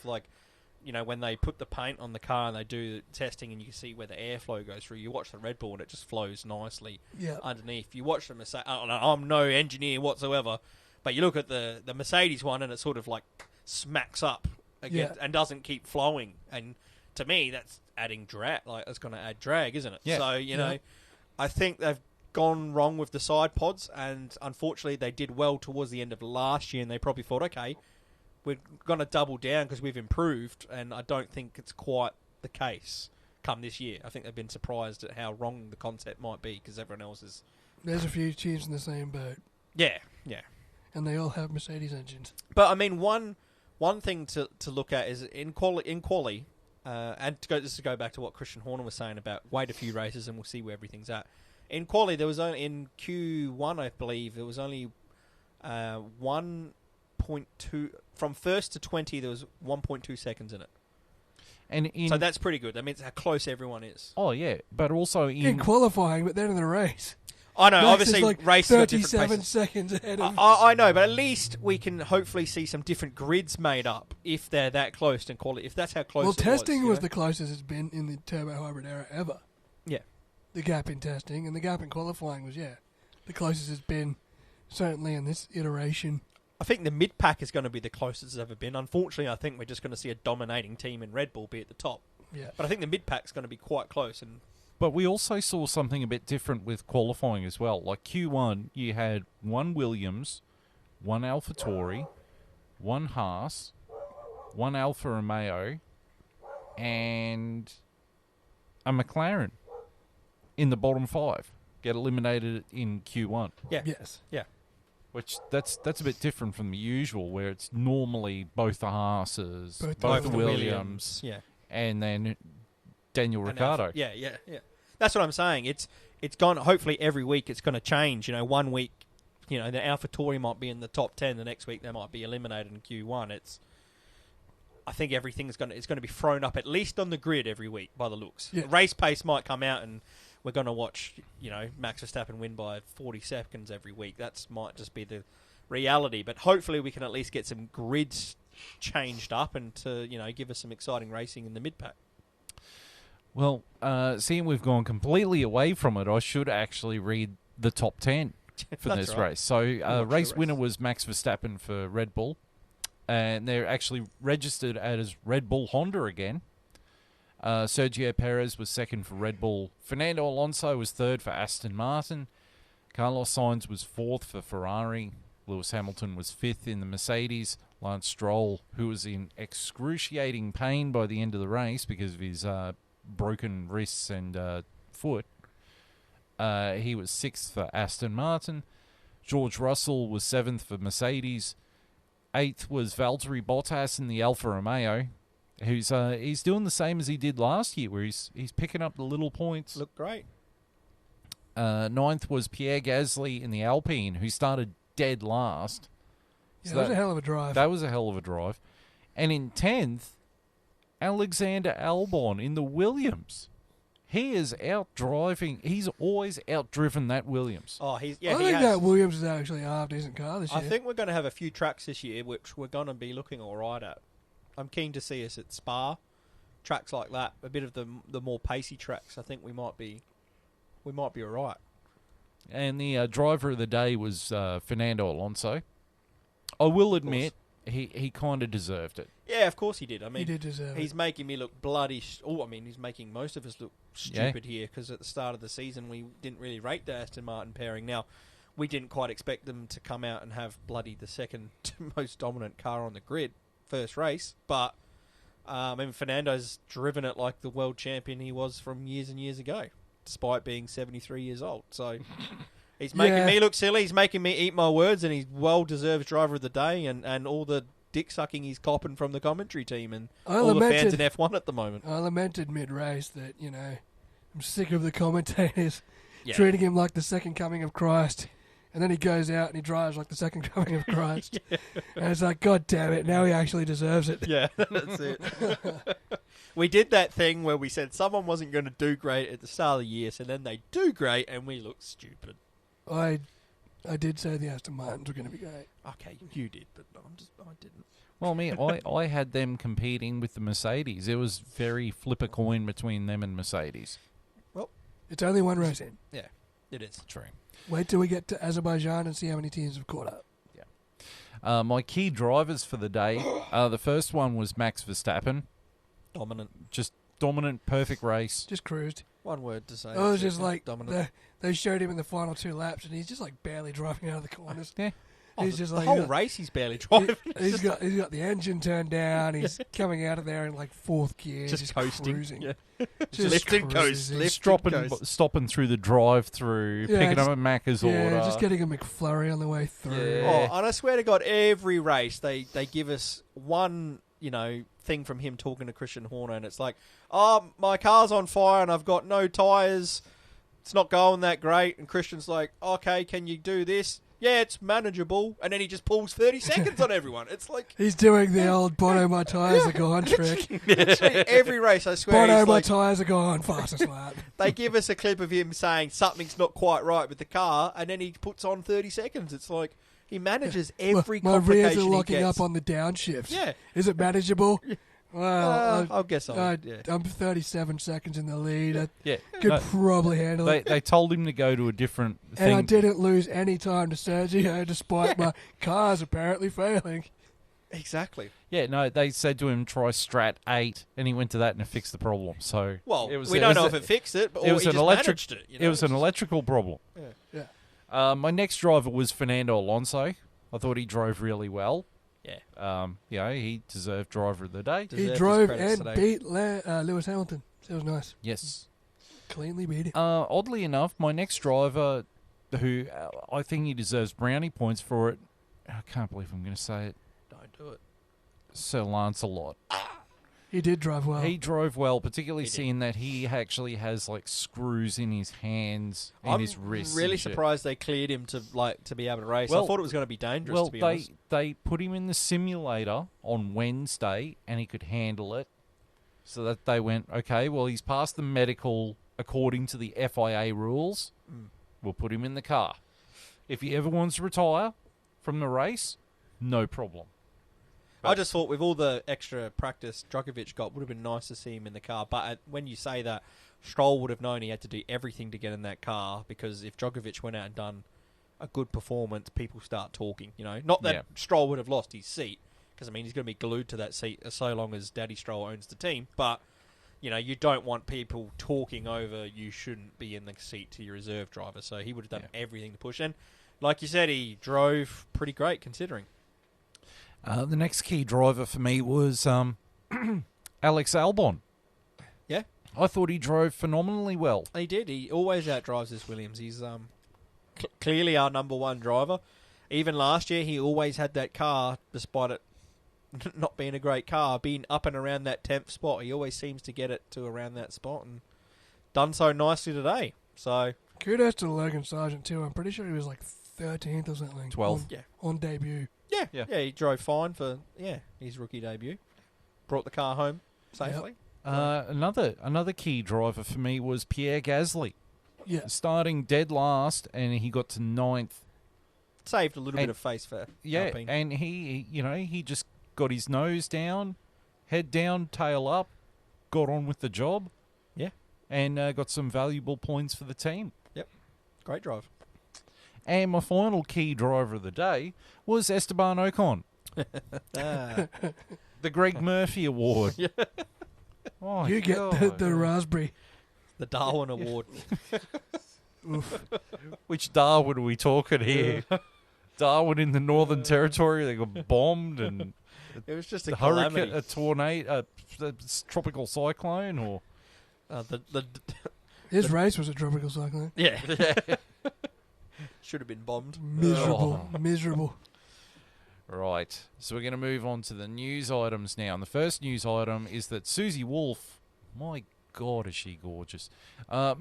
when they put the paint on the car and they do the testing and you can see where the airflow goes through. You watch the Red Bull and it just flows nicely yeah. underneath. You watch the Mercedes. I'm no engineer whatsoever, but you look at the Mercedes one and it sort of like smacks up again and doesn't keep flowing. And to me, that's adding drag. Like, it's going to add drag, isn't it? Yeah. So I think they've gone wrong with the side pods, and unfortunately, they did well towards the end of last year, and they probably thought, okay, we're going to double down because we've improved, and I don't think it's quite the case come this year. I think they've been surprised at how wrong the concept might be because everyone else is... There's a few teams in the same boat, Yeah. and they all have Mercedes engines. But, I mean, one thing to look at is in quali and to go back to what Christian Horner was saying about wait a few races and we'll see where everything's at. In quali, there was only, in Q1, I believe, there was only 1.2... From 1st to 20, there was 1.2 seconds in it. And So that's pretty good. That means how close everyone is. Oh, yeah. But also In qualifying, but then in the race. I know, Max obviously, is like races are different 37 paces. seconds ahead of... I know, but at least we can hopefully see some different grids made up if they're that close in quality. If that's how close well, it testing was you the closest it's been in the turbo hybrid era ever. Yeah. The gap in testing, and the gap in qualifying was, the closest it's been, certainly in this iteration. I think the mid-pack is going to be the closest it's ever been. Unfortunately, I think we're just going to see a dominating team in Red Bull be at the top. Yeah. But I think the mid-pack is going to be quite close. But we also saw something a bit different with qualifying as well. Like Q1, you had one Williams, one AlphaTauri, one Haas, one Alfa Romeo, and a McLaren in the bottom 5 get eliminated in Q1. Yeah. Yes. Yeah. Which that's a bit different from the usual, where it's normally both the Haases, Both the the Williams, Yeah. and then Daniel And Ricciardo. Alpha. Yeah. That's what I'm saying. It's gone. Hopefully, every week it's going to change. 1 week the AlphaTauri might be in the top 10. The next week they might be eliminated in Q1. I think everything's going to be thrown up at least on the grid every week by the looks. Yeah. Race pace might come out and we're going to watch, Max Verstappen win by 40 seconds every week. That might just be the reality. But hopefully we can at least get some grids changed up and to, give us some exciting racing in the mid-pack. Well, seeing we've gone completely away from it, I should actually read the top 10 for That's this right. race. So race the winner race. was Max Verstappen for Red Bull. And they're actually registered as Red Bull Honda again. Sergio Perez was second for Red Bull. Fernando Alonso was third for Aston Martin. Carlos Sainz was fourth for Ferrari. Lewis Hamilton was fifth in the Mercedes. Lance Stroll, who was in excruciating pain by the end of the race because of his broken wrists and foot, he was sixth for Aston Martin. George Russell was seventh for Mercedes. Eighth was Valtteri Bottas in the Alfa Romeo, who's he's doing the same as he did last year, where he's picking up the little points. Look great. Ninth was Pierre Gasly in the Alpine, who started dead last. Yeah, that was a hell of a drive. That was a hell of a drive. And in 10th, Alexander Albon in the Williams. He is out-driving. He's always out-driven that Williams. Oh, I think that Williams is actually a half-decent car this year. I think we're going to have a few tracks this year which we're going to be looking all right at. I'm keen to see us at Spa. Tracks like that, a bit of the more pacey tracks, I think we might be all right. And the driver of the day was Fernando Alonso. I will admit, he kind of deserved it. Yeah, of course he did. I mean, he did deserve he's it. making me look bloody... he's making most of us look stupid here because at the start of the season we didn't really rate the Aston Martin pairing. Now, we didn't quite expect them to come out and have bloody the second most dominant car on the grid first race, but Fernando's driven it like the world champion he was from years and years ago, despite being 73 years old. So he's making me look silly. He's making me eat my words, and he's well-deserved driver of the day, and all the dick-sucking he's copping from the commentary team and all the fans in F1 at the moment. I lamented mid-race that, I'm sick of the commentators treating him like the second coming of Christ. And then he goes out and he drives like the second coming of Christ. And it's like, God damn it, now he actually deserves it. Yeah, that's it. We did that thing where we said someone wasn't going to do great at the start of the year, so then they do great and we look stupid. I did say the Aston Martins were going to be great. Okay, you did, but I didn't. Well, I had them competing with the Mercedes. It was very flip a coin between them and Mercedes. Well, it's only one race in. Yeah, it is. True. Wait till we get to Azerbaijan and see how many teams have caught up. Yeah. My key drivers for the day, the first one was Max Verstappen. Dominant. Just dominant, perfect race. Just cruised. One word to say. Oh, it was just like dominant. they showed him in the final two laps, and he's just like barely driving out of the corners. Yeah. He's just the like whole race he's barely driving. He's got the engine turned down. He's coming out of there in like fourth gear, just coasting. Cruising. Yeah. Just lift and coast. cruising. Stopping through the drive-through, picking up a Macca's order. Just getting a McFlurry on the way through. Yeah. Oh, and I swear to God, every race they give us one thing from him talking to Christian Horner, and it's like, oh, my car's on fire and I've got no tyres. It's not going that great. And Christian's like, okay, can you do this? Yeah, it's manageable. And then he just pulls 30 seconds on everyone. It's like... He's doing the old Bono, my tyres are gone trick. Literally every race, I swear. Bono, my tyres are gone, fastest lap. They give us a clip of him saying something's not quite right with the car, and then he puts on 30 seconds. It's like he manages every my complication rears are locking he gets. up on the downshift. Yeah. Is it manageable? Well, I'll guess I'm 37 seconds in the lead. I Yeah. could probably handle it. They told him to go to a different thing. And I didn't lose any time to Sergio, despite my cars apparently failing. Exactly. Yeah, no, they said to him, try Strat 8, and he went to that and it fixed the problem. So well, it was, we don't know if it fixed it, but it was he an just electric. managed it. It was an electrical problem. Yeah. My next driver was Fernando Alonso. I thought he drove really well. Yeah. He deserved driver of the day. He drove and beat Lewis Hamilton. So it was nice. Yes. Cleanly beat him. Oddly enough, my next driver, who I think he deserves brownie points for it, I can't believe I'm going to say it, Don't do it. Sir Lancelot. He did drive well. He drove well, particularly He did. seeing that he actually has like screws in his hands and I'm his wrists. really and shit. surprised they cleared him to be able to race. Well- I thought it was going to be dangerous. Well, to be honest. they put him in the simulator on Wednesday, and he could handle it. So that they went, okay, well, he's passed the medical according to the FIA rules. We'll put him in the car. If he ever wants to retire from the race, no problem. I just thought with all the extra practice Djokovic got, would have been nice to see him in the car. But when you say that, Stroll would have known he had to do everything to get in that car, because if Djokovic went out and done a good performance, people start talking. You know, not that Yeah. Stroll would have lost his seat, because I mean he's going to be glued to that seat so long as Daddy Stroll owns the team. But you know, you don't want people talking over you shouldn't be in the seat to your reserve driver. So he would have done everything to push in. Like you said, he drove pretty great considering. The next key driver for me was Alex Albon. Yeah. I thought he drove phenomenally well. He did. He always outdrives this Williams. He's clearly our number one driver. Even last year, he always had that car, despite it not being a great car, being up and around that 10th spot. He always seems to get it to around that spot, and done so nicely today. So Kudos to Logan Sargent too. I'm pretty sure he was like 13th or something. 12th. Yeah. On debut. yeah, he drove fine for his rookie debut. Brought the car home safely. Another key driver for me was Pierre Gasly. Yeah. Starting dead last, and he got to 9th. Saved a little bit of face for Alpine. And he just got his nose down, head down, tail up, got on with the job. Yeah. And got some valuable points for the team. Yep. Great drive. And my final key driver of the day was Esteban Ocon. The Greg Murphy Award. Oh, You get God. the raspberry. The Darwin Award. Oof. Which Darwin are we talking here? Darwin in the Northern Territory, they got bombed, and It was just a the calamity. hurricane, a tornado, a tropical cyclone, or His race was a tropical cyclone. yeah. Should have been bombed. Miserable. Miserable. right. So we're going to move on to the news items now. And the first news item is that Susie Wolff, my God, is she gorgeous?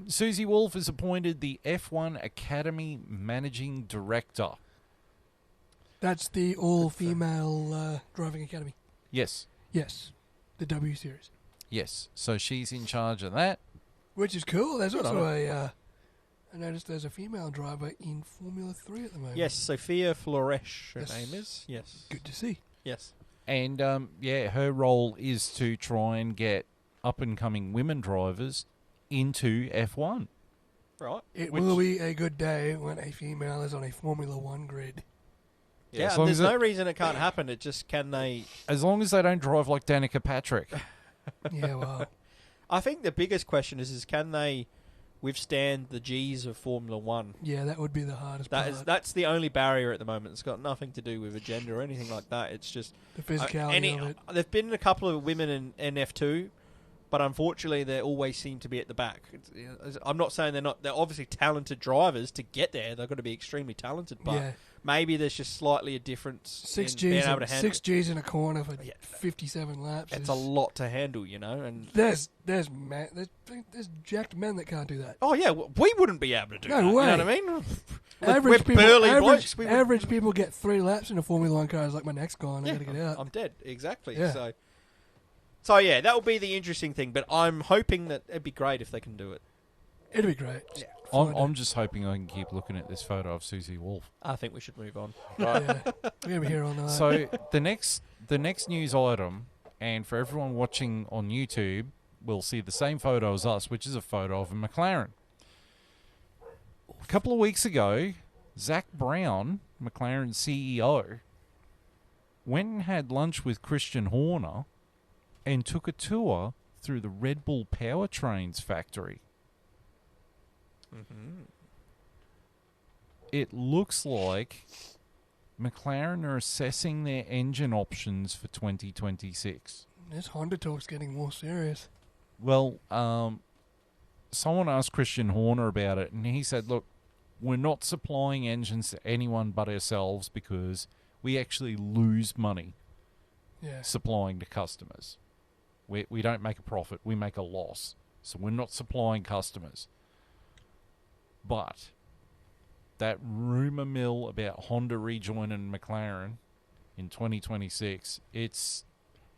Susie Wolff is appointed the F1 Academy Managing Director. That's the all-female driving academy. Yes. Yes. The W Series. Yes. So she's in charge of that. Which is cool. There's Good also on I noticed there's a female driver in Formula 3 at the moment. Yes, Sophia Floresh, her Yes. name is. Yes. Good to see. Yes. And, her role is to try and get up-and-coming women drivers into F1. Right. It Which- will be a good day when a female is on a Formula 1 grid. Yeah, as and long there's as no it- reason it can't happen. It just can they... As long as they don't drive like Danica Patrick. Yeah, well, I think the biggest question is can they withstand the G's of Formula 1? yeah, that would be the hardest part. That's the only barrier at the moment. It's got nothing to do with agenda or anything like that. It's just... the physicality of it. There've been a couple of women in F2, but unfortunately they always seem to be at the back. I'm not saying they're not. They're obviously talented drivers to get there. They've got to be extremely talented, but Yeah. maybe there's just slightly a difference Six in being Gs, able to handle six Gs in a corner for Yeah. 57 laps. It's is- a lot to handle, you know. And There's jacked men that can't do that. oh yeah, we wouldn't be able to do No that. way. You know what I mean? Average we're burly people, blokes. We would- average people get 3 laps in a Formula 1 car. Is like my neck's gone. I Yeah, got to get out. I'm dead. Exactly. Yeah. So yeah, that will be the interesting thing. But I'm hoping that it'd be great if they can do it. It'd be great. Yeah. I'm just hoping I can keep looking at this photo of Susie Wolff. I think we should move on. Yeah. We're gonna be here all night. So the next news item, and for everyone watching on YouTube, will see the same photo as us, which is a photo of a McLaren. A couple of weeks ago, Zach Brown, McLaren's CEO, went and had lunch with Christian Horner and took a tour through the Red Bull Powertrains factory. Mm-hmm. It looks like McLaren are assessing their engine options for 2026. This Honda talk's getting more serious. Well, someone asked Christian Horner about it, and he said, look, we're not supplying engines to anyone but ourselves because we actually lose money Yeah. supplying to customers. We don't make a profit. We make a loss. So we're not supplying customers. But that rumour mill about Honda rejoining McLaren in 2026, it's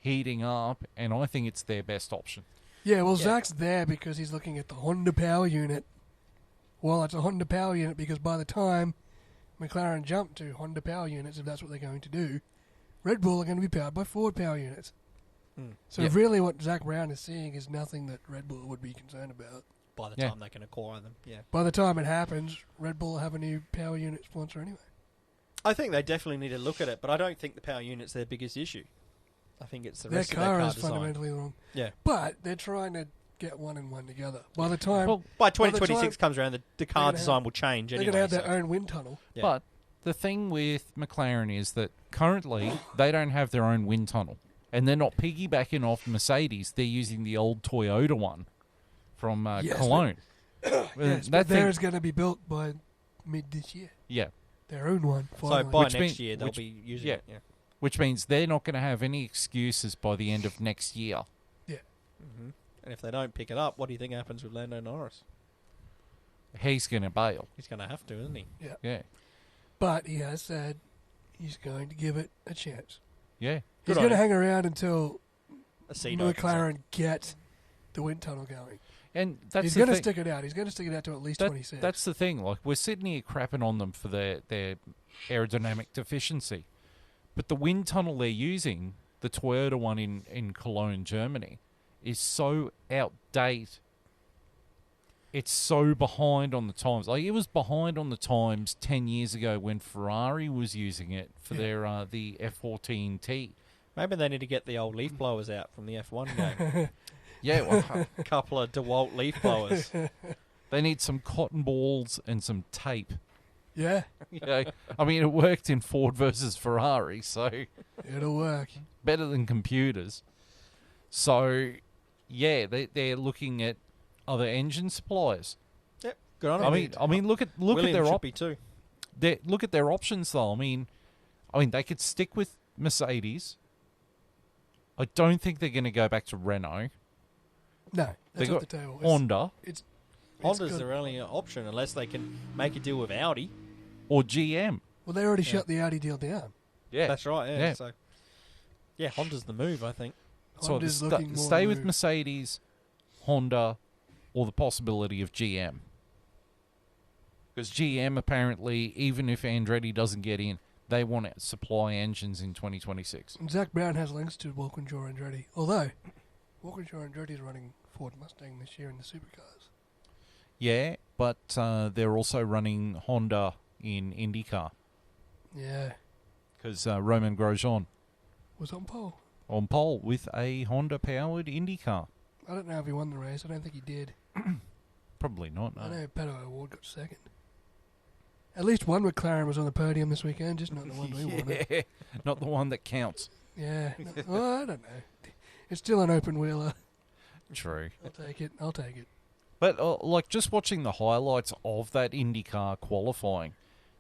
heating up, and I think it's their best option. Yeah, well, Zach's there because he's looking at the Honda power unit. Well, it's a Honda power unit because by the time McLaren jump to Honda power units, if that's what they're going to do, Red Bull are going to be powered by Ford power units. So really what Zach Brown is seeing is nothing that Red Bull would be concerned about. By the time they can acquire them, By the time it happens, Red Bull will have a new power unit sponsor anyway. I think they definitely need to look at it, but I don't think the power unit's their biggest issue. I think it's the rest of their car is design. fundamentally wrong. Yeah. But they're trying to get one and one together. By the time... Well, by 2026 comes around, the car design will change they're anyway. They're going to have their own wind tunnel. Yeah. But the thing with McLaren is that currently they don't have their own wind tunnel. And they're not piggybacking off Mercedes. They're using the old Toyota one from Cologne. Yes, but theirs going to be built by mid this year. Yeah. Their own one, finally. So by next year, they'll be using it. Yeah. Which means they're not going to have any excuses by the end of next year. Yeah. Mm-hmm. And if they don't pick it up, what do you think happens with Lando Norris? He's going to bail. He's going to have to, isn't he? Yeah. Yeah. But he has said he's going to give it a chance. Yeah. He's going to hang around until McLaren get the wind tunnel going. And that's he's going to stick it out. He's going to stick it out to at least 26. That's the thing. Like, we're sitting here crapping on them for their aerodynamic deficiency. But the wind tunnel they're using, the Toyota one in Cologne, Germany, is so outdated. It's so behind on the times. Like, it was behind on the times 10 years ago when Ferrari was using it for their the F14T. Maybe they need to get the old leaf blowers out from the F1 game. Yeah, well, a couple of DeWalt leaf blowers. They need some cotton balls and some tape. Yeah. I mean, it worked in Ford versus Ferrari, so... It'll work. Better than computers. So, yeah, they're looking at other engine suppliers. Yep, good on them. I mean, look at their too. Look at their options though. I mean, they could stick with Mercedes. I don't think they're going to go back to Renault. No, that's off the table. Honda. Honda's their only option unless they can make a deal with Audi or GM. Well, they already shut the Audi deal down. Yeah, that's right. Yeah. So, yeah, Honda's the move, I think. So stay with Mercedes, Honda, or the possibility of GM. Because GM apparently, even if Andretti doesn't get in, they want to supply engines in 2026. And Zach Brown has links to Walkinshaw Andretti. Although, Walkinshaw Andretti is running Ford Mustang this year in the supercars. Yeah, but they're also running Honda in IndyCar. Yeah. Because Romain Grosjean was on pole. On pole with a Honda-powered IndyCar. I don't know if he won the race. I don't think he did. Probably not, no. I know Pato O'Ward got second. At least one McLaren was on the podium this weekend, just not the one we wanted. Not the one that counts. Yeah. Well, I don't know. It's still an open wheeler. True. I'll take it. But, like, just watching the highlights of that IndyCar qualifying,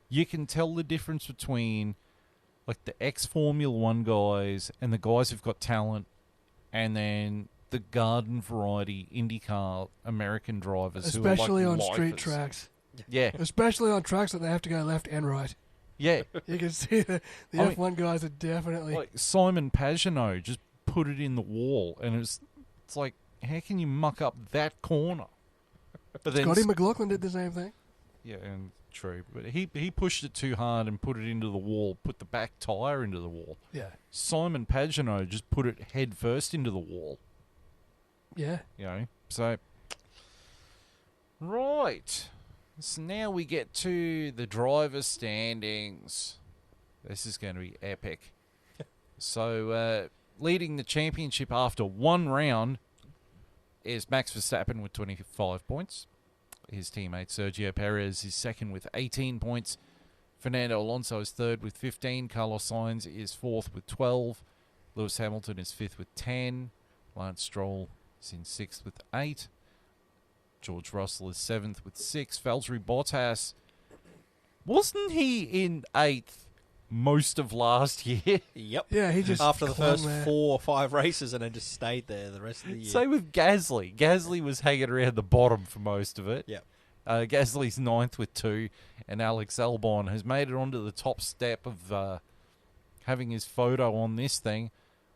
you can tell the difference between, like, the ex-Formula 1 guys and the guys who've got talent, and then the garden variety IndyCar American drivers. Especially who are on like street lifers. tracks. Yeah. Especially on tracks that they have to go left and right. Yeah. You can see the F1 guys are definitely... Like, Simon Pagenaud just put it in the wall, and it's like, how can you muck up that corner? But then Scotty McLaughlin did the same thing. Yeah, and true. But he pushed it too hard and put it into the wall, put the back tyre into the wall. Yeah. Simon Pagenaud just put it head first into the wall. Yeah. You know, so... Right. So now we get to the driver standings. This is going to be epic. So, leading the championship after one round is Max Verstappen with 25 points. His teammate Sergio Perez is second with 18 points. Fernando Alonso is third with 15. Carlos Sainz is fourth with 12. Lewis Hamilton is fifth with 10. Lance Stroll is in sixth with 8. George Russell is seventh with 6. Valtteri Bottas, wasn't he in 8th most of last year. Yep. Yeah, he just After the clung first there. 4 or 5 races and then just stayed there the rest of the year. Same with Gasly. Gasly was hanging around the bottom for most of it. Yep. Gasly's 9th with 2, and Alex Albon has made it onto the top step of having his photo on this thing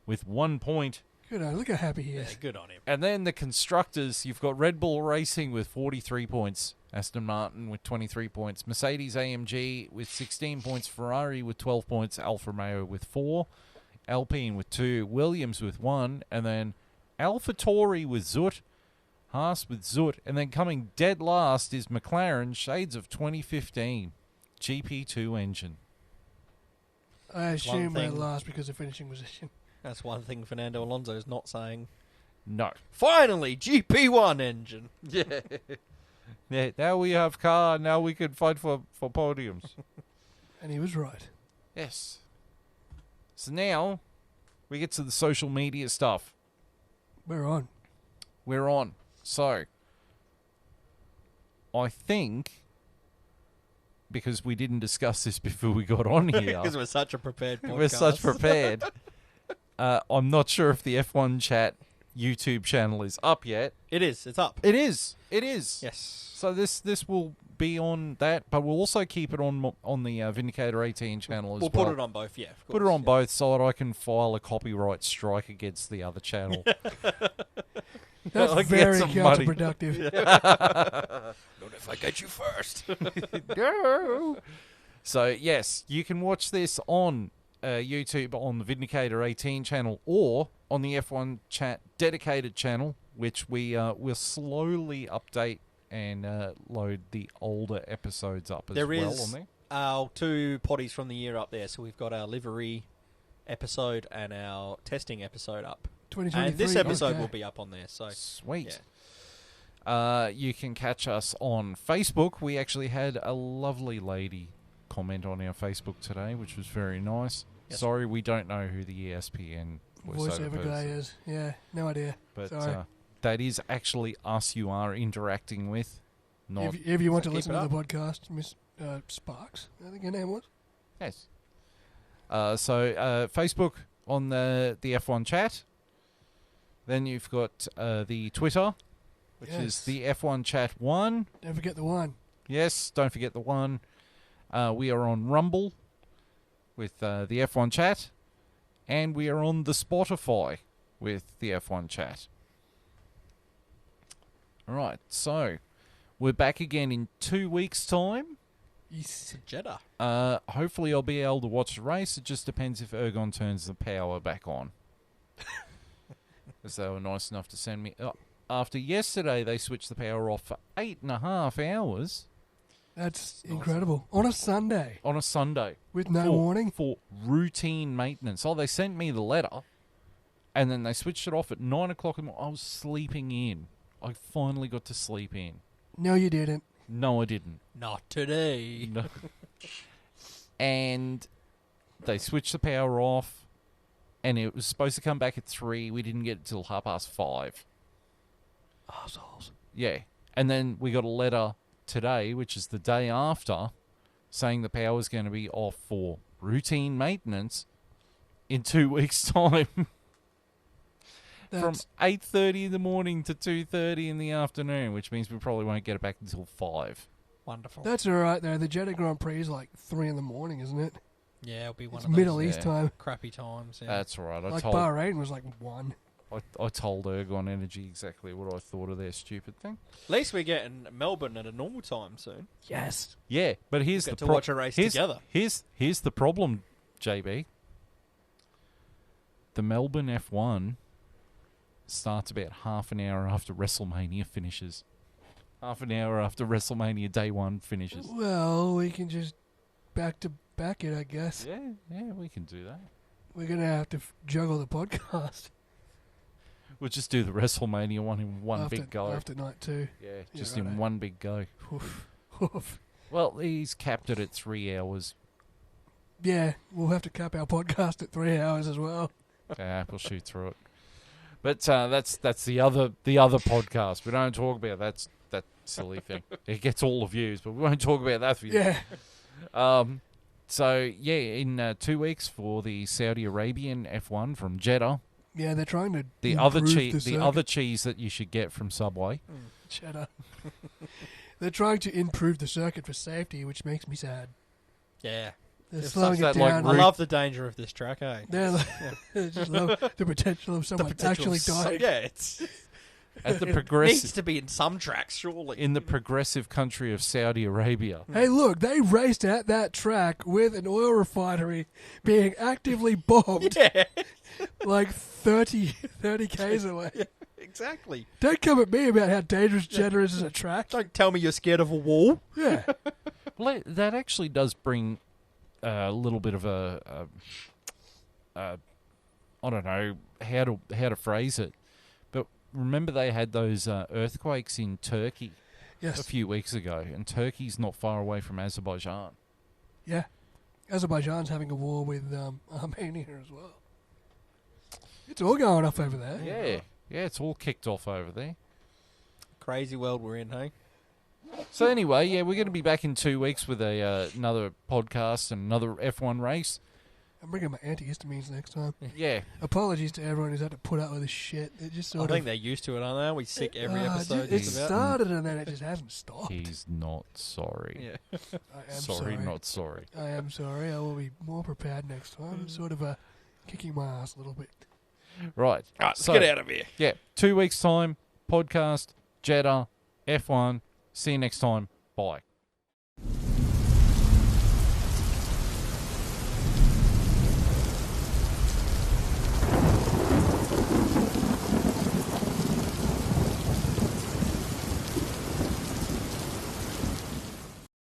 with 1 point. Good on. Look how happy he Yeah, is. good on him. And then the constructors, you've got Red Bull Racing with 43 points, Aston Martin with 23 points, Mercedes AMG with 16 points, Ferrari with 12 points, Alfa Romeo with 4, Alpine with 2, Williams with 1, and then AlphaTauri with Zut, Haas with Zut, and then coming dead last is McLaren, shades of 2015, GP2 engine. I assume they thing. lost because of finishing position. That's one thing Fernando Alonso is not saying. No. Finally, GP1 engine. Yeah. Yeah, now we have car, now we can fight for podiums. And he was right. Yes. So now we get to the social media stuff. We're on. We're on. So I think, because we didn't discuss this before we got on here, Because we're such a prepared podcast. we're such prepared. I'm not sure if the F1 Chat YouTube channel is up yet. It is. It's up. It is. It is. Yes. So this will be on that, but we'll also keep it on the Vindicator 18 channel as We'll well. put it on both, yeah. Of Put it course, on yeah. both so that I can file a copyright strike against the other channel. That's I'll get very some money. counterproductive. Not if I get you first. No. So, yes, you can watch this on YouTube on the Vindicator 18 channel or on the F1 Chat dedicated channel, which we will slowly update and load the older episodes up as There well is on there. our 2 potties from the year up there. So we've got our livery episode and our testing episode up. 2023. And this episode okay. will be up on there. So Sweet. yeah. You can catch us on Facebook. We actually had a lovely lady comment on our Facebook today, which was very nice. Yes. Sorry, we don't know who the ESPN voiceover guy person is. Yeah, no idea. But Sorry. that is actually us you are interacting with. Not If you want to keep listen it to the up. podcast, Miss Sparks, I think her name was. yes. So Facebook on the F1 Chat. Then you've got the Twitter, which is Yes. the F1 Chat 1. Don't forget the one. Yes, don't forget the 1. We are on Rumble with the F1 Chat. And we are on the Spotify with the F1 Chat. All right, so we're back again in 2 weeks' time. Yes. Jeddah. Hopefully I'll be able to watch the race. It just depends if Ergon turns the power back on. Because they were nice enough to send me... after yesterday, they switched the power off for 8.5 hours That's incredible. On a Sunday on a Sunday. with no warning. For routine maintenance. Oh, they sent me the letter, and then they switched it off at 9 o'clock in the morning. I was sleeping in. I finally got to sleep in. No, you didn't. No, I didn't. Not today. No. And they switched the power off, and it was supposed to come back at 3. We didn't get it till 5:30. Assholes. Yeah. And then we got a letter today, which is the day after, saying the power's going to be off for routine maintenance in 2 weeks' time. From That's 8:30 in the morning to 2:30 in the afternoon, which means we probably won't get it back until 5. Wonderful. that's all right though. The Jeddah Grand Prix is like 3 in the morning, isn't it? Yeah, it'll be one It's of those Middle East yeah. time. crappy times. Yeah. That's all right. Like Bahrain was like 1. I told Ergon Energy exactly what I thought of their stupid thing. At least we're getting Melbourne at a normal time soon. Yes. Yeah, but here's Get the to watch a race together. Here's the problem, JB. The Melbourne F1 starts about half an hour after WrestleMania finishes. Half an hour after WrestleMania Day 1 finishes. Well, we can just back to back it, I guess. Yeah, we can do that. We're going to have to juggle the podcast We'll just do the WrestleMania one in one after, big go. after night 2. Yeah, Yeah, just righto. in one big go. Oof. Oof. Well, he's capped it at 3 hours. Yeah, we'll have to cap our podcast at 3 hours as well. We'll shoot through it. But that's the other podcast. We don't talk about that silly thing. It gets all the views, but we won't talk about that for you. Yeah. So, yeah, in 2 weeks for the Saudi Arabian F1 from Jeddah, Yeah, they're trying to the other cheese that you should get from Subway. Cheddar. They're trying to improve the circuit for safety, which makes me sad. Yeah. They're If slowing such it that, like, down. I love the danger of this track, eh? They just love the potential of someone actually dying. Yeah, it's At the needs progressive to be in some tracks, surely. in the progressive country of Saudi Arabia. Hey, look, they raced at that track with an oil refinery being actively bombed Yeah, like 30 Ks away. exactly. Don't come at me about how dangerous Jeddah is as a track. Don't tell me you're scared of a wall. Yeah. Well, that actually does bring a little bit of a I don't know how to phrase it, but remember they had those earthquakes in Turkey a Yes. few weeks ago, and Turkey's not far away from Azerbaijan. Yeah. Azerbaijan's having a war with Armenia as well. It's all going off over there. Yeah, it's all kicked off over there. Crazy world we're in, hey? So anyway, yeah, we're going to be back in 2 weeks with another podcast and another F1 race. I'm bringing my antihistamines next time. Yeah. Apologies to everyone who's had to put up with this shit. It just I sort think of... they're used to it, aren't they? Aren't we sick every episode? It just about? started and then it just hasn't stopped. He's not sorry. Yeah. I am Sorry, not sorry. I am sorry. I will be more prepared next time. Sort of kicking my ass a little bit. Right. All right, let's So, get out of here. Yeah, 2 weeks' time, podcast, Jeddah, F1. See you next time. Bye.